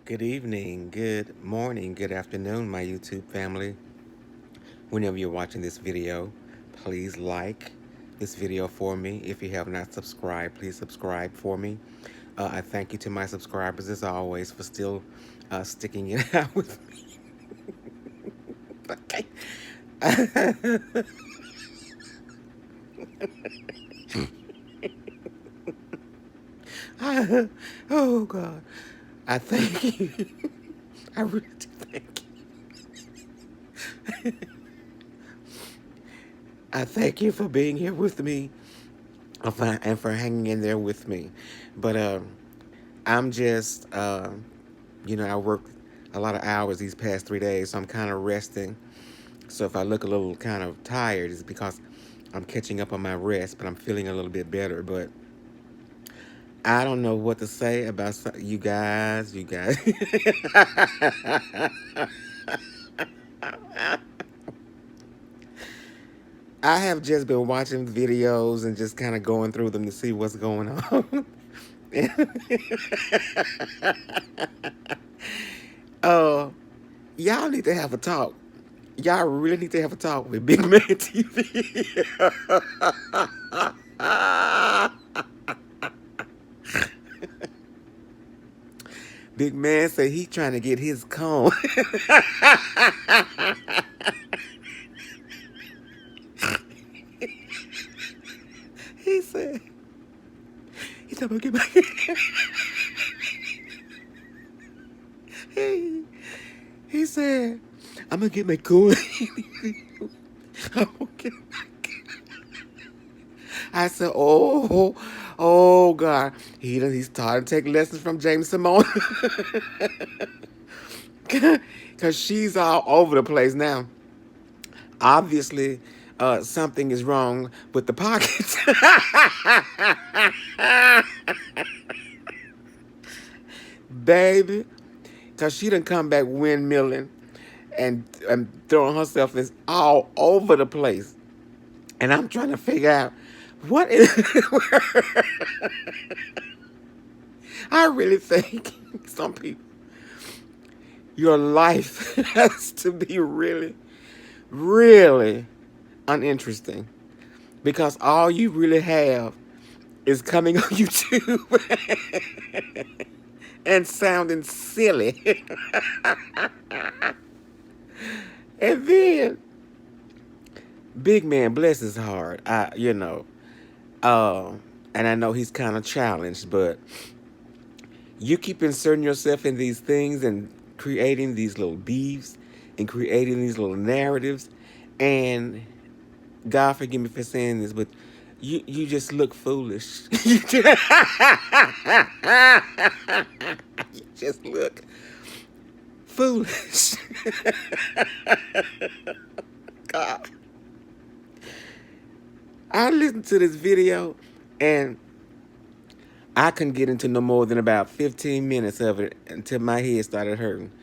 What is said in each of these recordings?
Good evening, good morning, good afternoon, my YouTube family. Whenever you're watching this video, please like this video for me. If you have not subscribed, please subscribe for me. I thank you to my subscribers as always for still sticking it out with me. Okay. Oh God, I thank you. I really do thank you. I thank you for being here with me and for hanging in there with me. But I'm just, I worked a lot of hours these past 3 days, so I'm kind of resting. So if I look a little kind of tired, it's because I'm catching up on my rest, but I'm feeling a little bit better. But I don't know what to say about you guys. You guys. I have just been watching videos and just kind of going through them to see what's going on. uh, y'all need to have a talk. Y'all really need to have a talk with Big Man TV. Big Man say he trying to get his cone. He said he talking about get my he, he said I'm gonna get my coin. I'm gonna get I said, oh God. He's starting to take lessons from James Simone. Because she's all over the place now. Obviously, something is wrong with the pockets. Baby. Because she done come back windmilling and throwing herself is all over the place. And I'm trying to figure out what is. I really think some people, your life has to be really, really uninteresting because all you really have is coming on YouTube and sounding silly. And then, Big Man, bless his heart, and I know he's kind of challenged, but you keep inserting yourself in these things and creating these little beefs and creating these little narratives. And God forgive me for saying this, but you just look foolish. You just look foolish. God. I listened to this video and I couldn't get into no more than about 15 minutes of it until my head started hurting.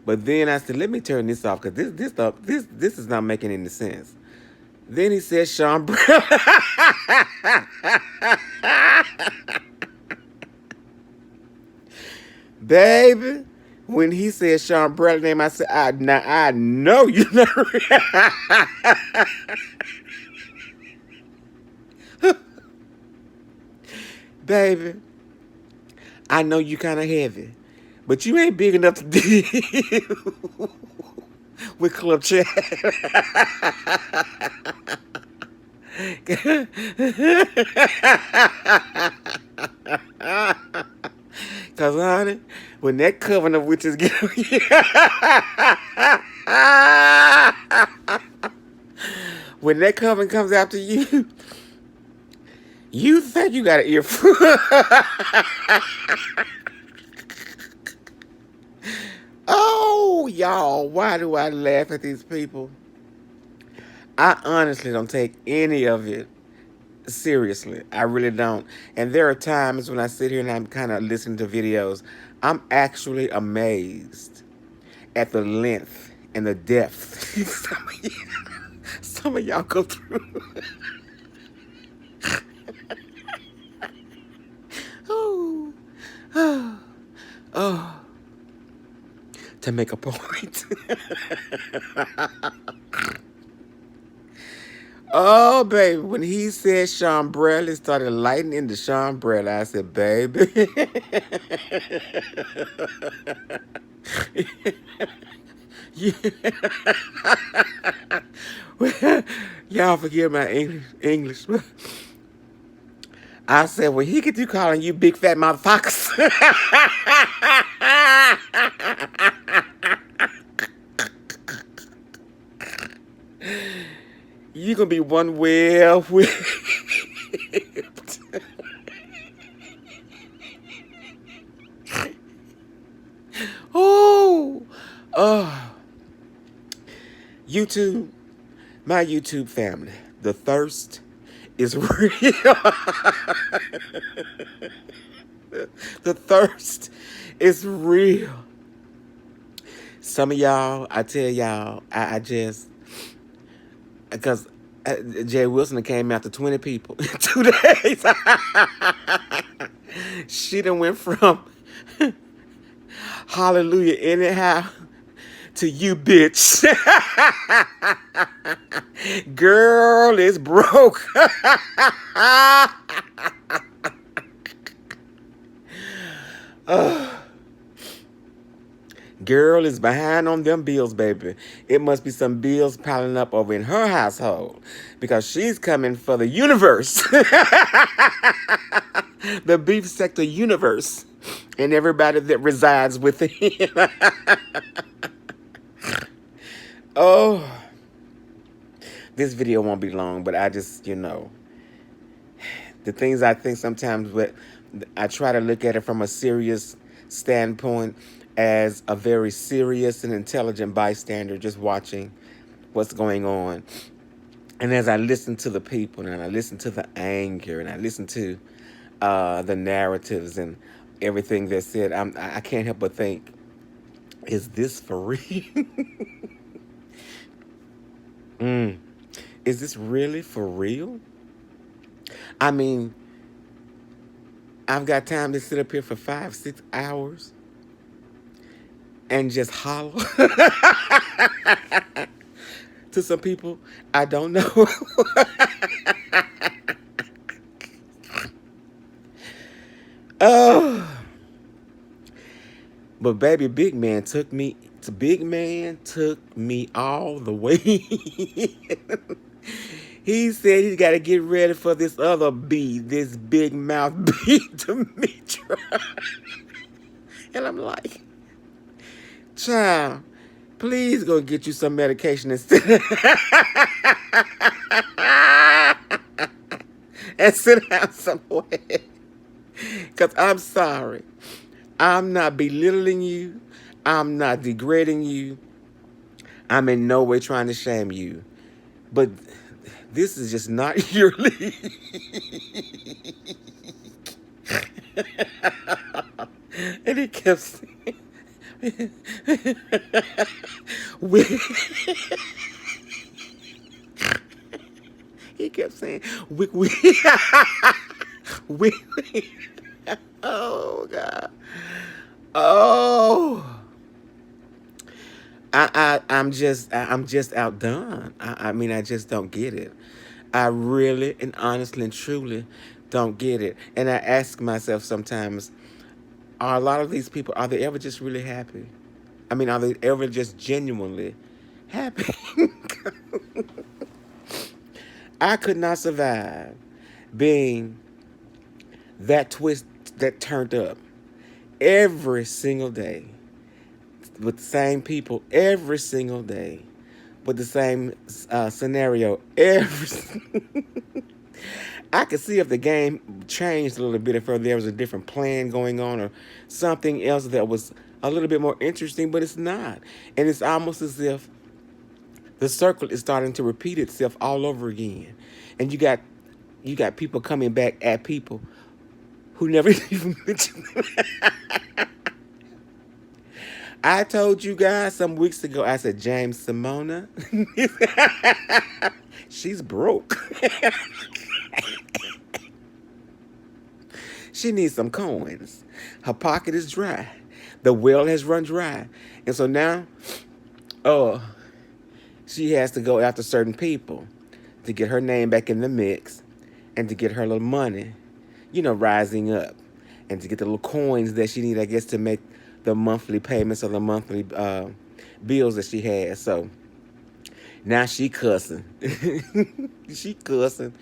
But then I said, let me turn this off because this is not making any sense. Then he said Sean Brown. Baby, when he said Sean Brown's name, I said, I know you never. Baby, I know you kind of heavy, but you ain't big enough to deal with Club Chat. Cause honey, when that coven of witches get when that coven comes after you, you think you got an earful. Oh, y'all, why do I laugh at these people? I honestly don't take any of it seriously. I really don't. And there are times when I sit here and I'm kind of listening to videos, I'm actually amazed at the length and the depth some of y'all go through. Oh, oh, oh. to make a point. Oh, baby, when he said Sean Bradley started lighting into Sean Bradley, I said, baby. Yeah. Y'all forgive my English. I said, well, he get you calling you big fat motherfuckers. You gonna be one well whipped. Oh, oh. YouTube, my YouTube family, the thirst is real. The thirst is real. Some of y'all, I tell y'all, I just, because Jay Wilson came after 20 people in 2 days. She done went from hallelujah anyhow to you bitch. Girl is broke. Girl is behind on them bills, baby. It must be some bills piling up over in her household because she's coming for the universe. The beef sector universe and everybody that resides within. Oh, this video won't be long, but I just, the things I think sometimes, but I try to look at it from a serious standpoint as a very serious and intelligent bystander just watching what's going on. And as I listen to the people and I listen to the anger and I listen to the narratives and everything that's said, I can't help but think, is this for real? Is this really for real? I mean, I've got time to sit up here for 5-6 hours and just holler to some people I don't know. Oh, but baby, Big Man took me all the way. He said he's got to get ready for this other B, this big mouth B, Demetra. And I'm like, child, please go get you some medication instead. And sit down somewhere. Because I'm sorry. I'm not belittling you. I'm not degrading you. I'm in no way trying to shame you. But this is just not your league. And he kept saying, he kept saying, oh, God. Oh. I'm just outdone. I mean, I just don't get it. I really and honestly and truly don't get it. And I ask myself sometimes, are a lot of these people, are they ever just really happy? I mean, are they ever just genuinely happy? I could not survive being that twist that turned up every single day with the same people every single day with the same scenario I could see if the game changed a little bit, if there was a different plan going on or something else that was a little bit more interesting, but it's not. And it's almost as if the circle is starting to repeat itself all over again. And you got people coming back at people who never even mentioned it. I told you guys some weeks ago, I said, James Simona, she's broke. She needs some coins. Her pocket is dry. The well has run dry. And so now, uh, she has to go after certain people to get her name back in the mix and to get her little money, rising up, and to get the little coins that she need, I guess, to make the monthly payments or the monthly bills that she has. So now she cussing. She cussing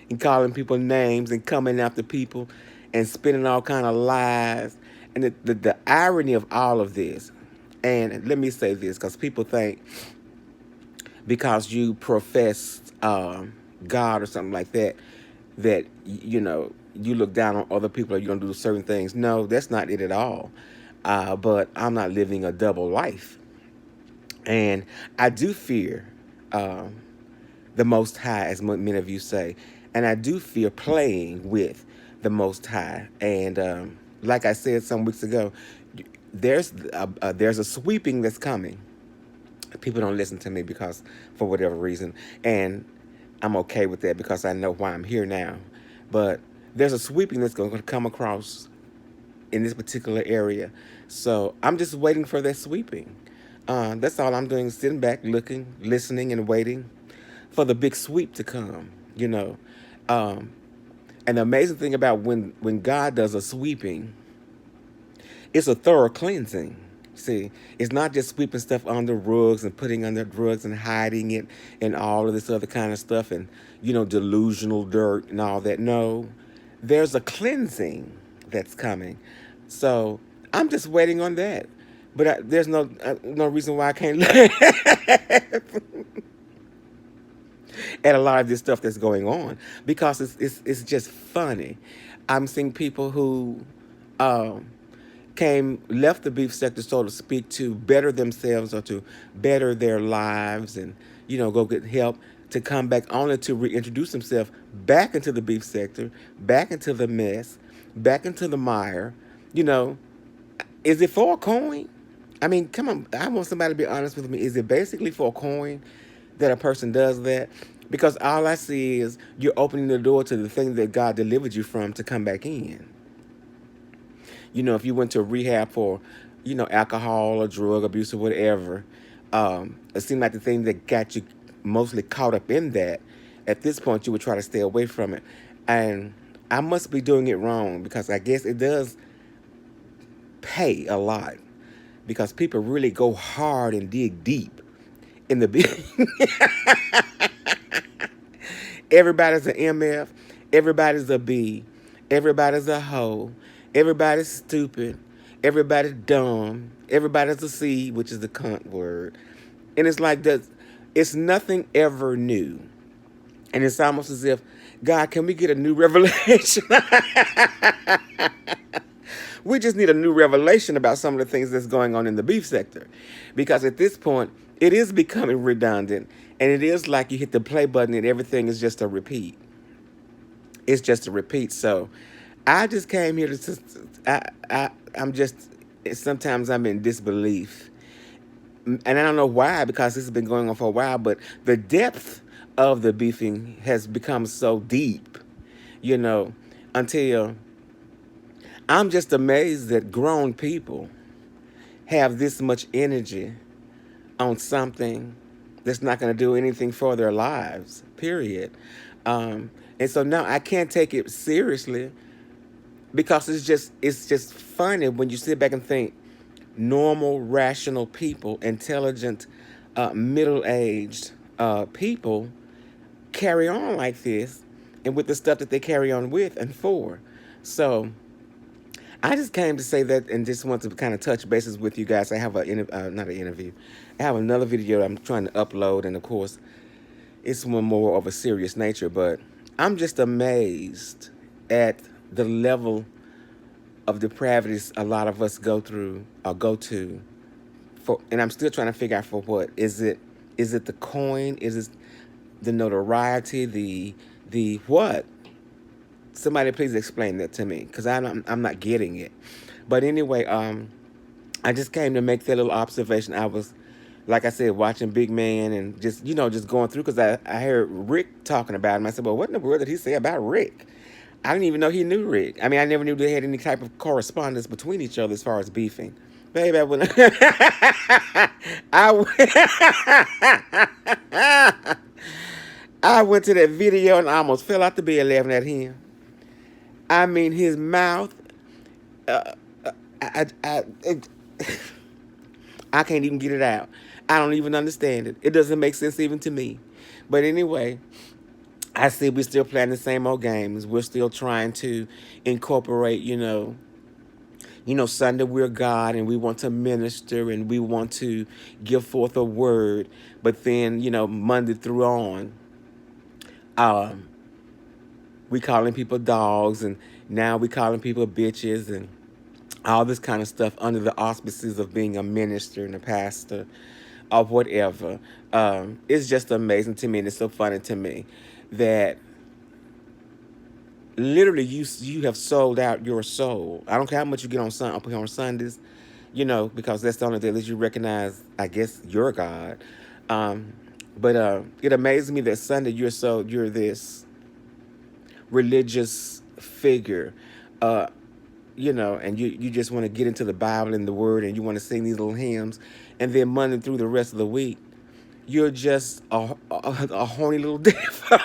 and calling people names and coming after people and spinning all kind of lies. And the irony of all of this, and let me say this, because people think because you profess God or something like that, that, you look down on other people or you don't do certain things. No, that's not it at all. But I'm not living a double life. And I do fear the Most High, as many of you say. And I do fear playing with the Most High. And like I said some weeks ago, there's a sweeping that's coming. People don't listen to me because, for whatever reason, and I'm okay with that because I know why I'm here now. But there's a sweeping that's going to come across in this particular area. So I'm just waiting for that sweeping. That's all I'm doing, sitting back, looking, listening, and waiting for the big sweep to come, And the amazing thing about when God does a sweeping, it's a thorough cleansing. See, it's not just sweeping stuff under rugs and putting under rugs and hiding it and all of this other kind of stuff and, delusional dirt and all that. No, there's a cleansing that's coming. So I'm just waiting on that. But there's no reason why I can't laugh at a lot of this stuff that's going on because it's just funny. I'm seeing people who um, left the beef sector, so to speak, to better themselves or to better their lives and, go get help, to come back only to reintroduce themselves back into the beef sector, back into the mess, back into the mire. You know, is it for a coin? I mean, come on. I want somebody to be honest with me. Is it basically for a coin that a person does that? Because all I see is you're opening the door to the thing that God delivered you from to come back in. If you went to rehab for, alcohol or drug abuse or whatever, it seemed like the thing that got you mostly caught up in that, at this point you would try to stay away from it. And I must be doing it wrong because I guess it does pay a lot because people really go hard and dig deep in the everybody's an MF, everybody's a B, everybody's a hoe, everybody's stupid, everybody's dumb, everybody's a C, which is the cunt word. And it's like that, it's nothing ever new. And it's almost as if, God, can we get a new revelation? We just need a new revelation about some of the things that's going on in the beef sector. Because at this point, it is becoming redundant. And it is like you hit the play button and everything is just a repeat. It's just a repeat. So I just came here I'm just, sometimes I'm in disbelief. And I don't know why, because this has been going on for a while, but the depth of the beefing has become so deep, until I'm just amazed that grown people have this much energy on something that's not going to do anything for their lives, period. And so now I can't take it seriously because it's just funny when you sit back and think normal, rational people, intelligent, middle-aged people carry on like this and with the stuff that they carry on with and for. So I just came to say that and just want to kind of touch bases with you guys. I have not an interview. I have another video I'm trying to upload, and of course, it's one more of a serious nature. But I'm just amazed at the level of depravities a lot of us go through or go to. And I'm still trying to figure out for what. Is it the coin? Is it the notoriety? The what? Somebody please explain that to me, because I'm not getting it. But anyway, I just came to make that little observation. I was, like I said, watching Big Man and just going through, because I heard Rick talking about him. I said, well, what in the world did he say about Rick? I didn't even know he knew Rick. I mean, I never knew they had any type of correspondence between each other as far as beefing. Baby, I went. I went, I went to that video and I almost fell out the bed laughing at him. I mean, his mouth. Uh, it, I can't even get it out. I don't even understand it. It doesn't make sense even to me. But anyway, I see we're still playing the same old games. We're still trying to incorporate, Sunday we're God and we want to minister and we want to give forth a word. But then, Monday through on, um, we calling people dogs and now we calling people bitches and all this kind of stuff under the auspices of being a minister and a pastor or whatever. It's just amazing to me and it's so funny to me that literally you have sold out your soul. I don't care how much you get up here on Sundays, because that's the only day that you recognize, I guess, your God. Um, but it amazes me that Sunday you're this religious figure, uh, and you just want to get into the Bible and the Word, and you want to sing these little hymns, and then Monday through the rest of the week, you're just a horny little devil.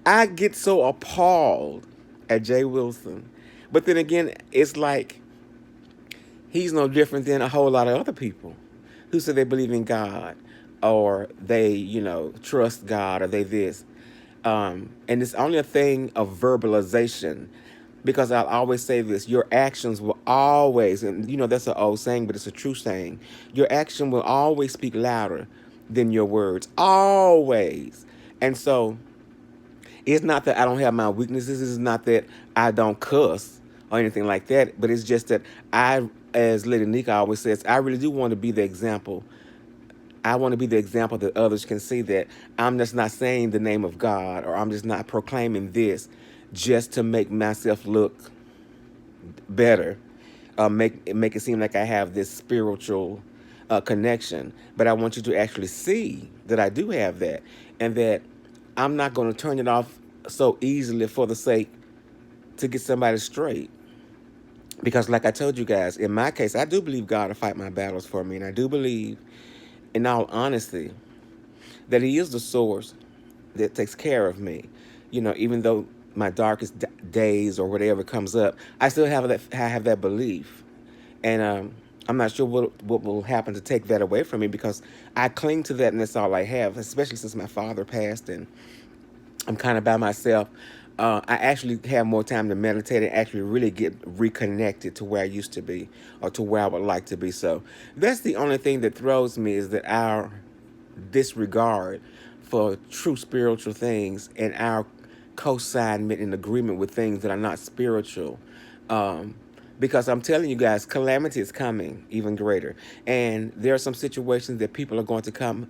I get so appalled at Jay Wilson. But then again, it's like he's no different than a whole lot of other people who say they believe in God or they, trust God or they this. And it's only a thing of verbalization because I'll always say this, your actions will always, and that's an old saying, but it's a true saying, your action will always speak louder than your words. Always. And so it's not that I don't have my weaknesses. It's not that I don't cuss or anything like that. But it's just that as Lady Nika always says, I really do want to be the example. I want to be the example that others can see that I'm just not saying the name of God or I'm just not proclaiming this just to make myself look better, make it seem like I have this spiritual connection. But I want you to actually see that I do have that and that I'm not going to turn it off so easily for the sake to get somebody straight. Because like I told you guys, in my case, I do believe God will fight my battles for me. And I do believe, in all honesty, that he is the source that takes care of me. Even though my darkest days or whatever comes up, I still have that belief. And I'm not sure what will happen to take that away from me because I cling to that and that's all I have, especially since my father passed and I'm kind of by myself. I actually have more time to meditate and actually really get reconnected to where I used to be or to where I would like to be. So that's the only thing that throws me is that our disregard for true spiritual things and our co-signment and agreement with things that are not spiritual. Um, because I'm telling you guys, calamity is coming even greater. And there are some situations that people are going to come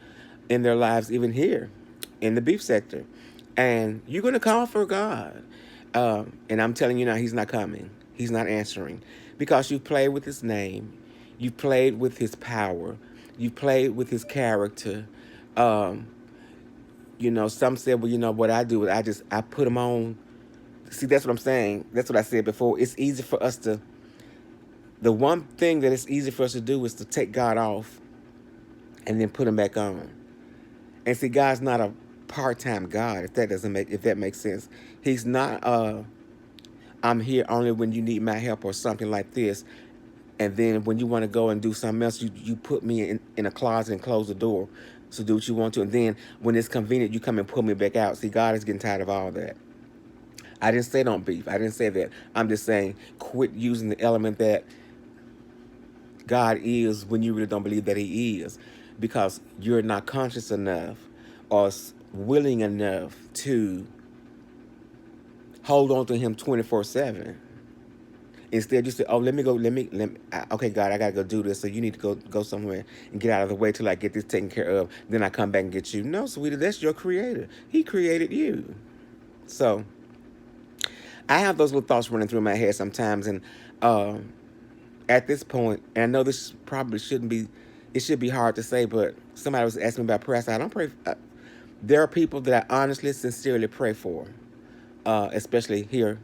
in their lives, even here in the beef sector. And you're going to call for God. And I'm telling you now, he's not coming. He's not answering. Because you've played with his name. You've played with his power. You've played with his character. Um, some said, well, what I do is I put them on. See, that's what I'm saying. That's what I said before. It's easy for us to, the one thing that it's easy for us to do is to take God off and then put him back on. And see, God's not a part-time God, if that makes sense. He's not I'm here only when you need my help or something like this. And then when you want to go and do something else, you put me in a closet and close the door. So do what you want to. And then when it's convenient, you come and pull me back out. See, God is getting tired of all that. I didn't say don't beef. I didn't say that. I'm just saying quit using the element that God is when you really don't believe that he is. Because you're not conscious enough or willing enough to hold on to him 24/7. Instead, you say, "Oh, okay, God, I gotta go do this. So you need to go somewhere and get out of the way till I get this taken care of. Then I come back and get you." No, sweetie, that's your creator. He created you. So I have those little thoughts running through my head sometimes, and at this point, and I know this probably shouldn't be. It should be hard to say, but somebody was asking me about prayer. I said, I don't pray. There are people that I honestly, sincerely pray for. especially here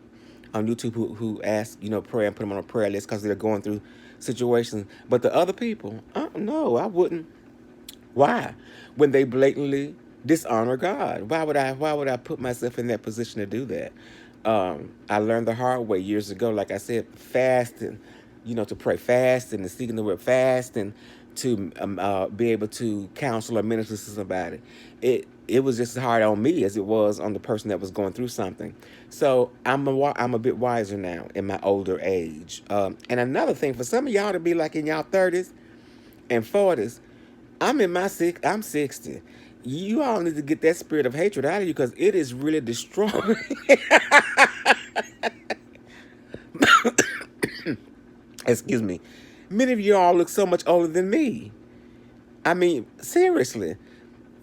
on YouTube, who ask, pray and put them on a prayer list because they're going through situations. But the other people, no, I wouldn't. Why? When they blatantly dishonor God, why would I put myself in that position to do that? I learned the hard way years ago. Like I said, fasting, to pray, fasting and seeking the word, fasting to be able to counsel or minister to somebody. It was just as hard on me as it was on the person that was going through something. So I'm a bit wiser now in my older age. And another thing, for some of y'all to be like in y'all 30s and 40s, I'm 60. You all need to get that spirit of hatred out of you because it is really destroying. Excuse me. Many of you all look so much older than me. I mean, seriously.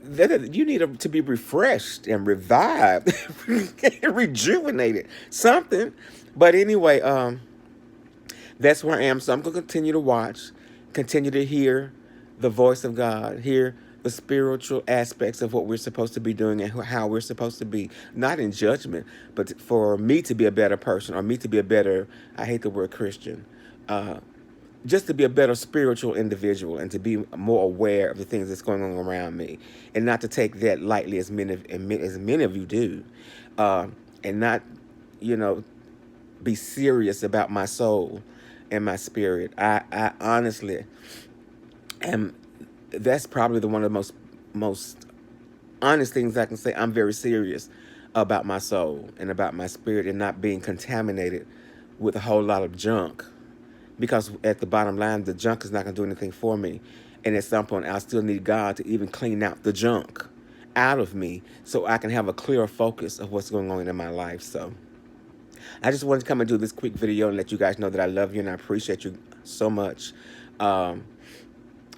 You need to be refreshed and revived, rejuvenated, something. But anyway, that's where I am. So I'm going to continue to watch, continue to hear the voice of God, hear the spiritual aspects of what we're supposed to be doing and how we're supposed to be, not in judgment, but for me to be a better person or me to be a better, I hate the word Christian, uh, just to be a better spiritual individual and to be more aware of the things that's going on around me and not to take that lightly as many of you do, uh, and not, you know, be serious about my soul and my spirit. I honestly am. That's probably the one of the most honest things I can say. I'm very serious about my soul and about my spirit and not being contaminated with a whole lot of junk. Because at the bottom line, the junk is not going to do anything for me. And at some point, I'll still need God to even clean out the junk out of me so I can have a clearer focus of what's going on in my life. So I just wanted to come and do this quick video and let you guys know that I love you and I appreciate you so much. Um,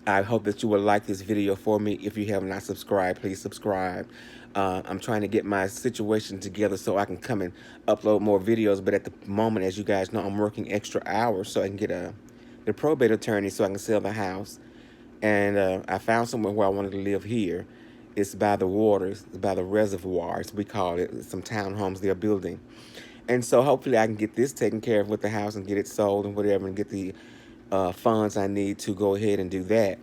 I hope that you will like this video for me. If you have not subscribed, please subscribe. I'm trying to get my situation together so I can come and upload more videos. But at the moment, as you guys know, I'm working extra hours so I can get the probate attorney so I can sell the house. And I found somewhere where I wanted to live here. It's by the waters, by the reservoirs, we call it. Some townhomes they're building. And so hopefully I can get this taken care of with the house and get it sold and whatever and get the funds I need to go ahead and do that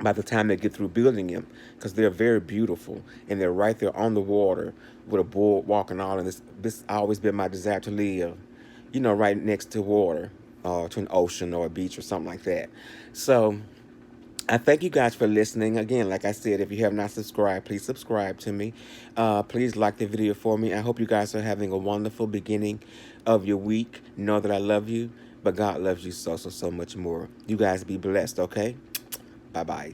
by the time they get through building them, because they're very beautiful and they're right there on the water with a boardwalk and all. And this always been my desire to live, right next to water, to an ocean or a beach or something like that. So I thank you guys for listening. Again, like I said, if you have not subscribed, please subscribe to me. Please like the video for me. I hope you guys are having a wonderful beginning of your week. Know that I love you, but God loves you so much more. You guys be blessed, okay? Bye-bye.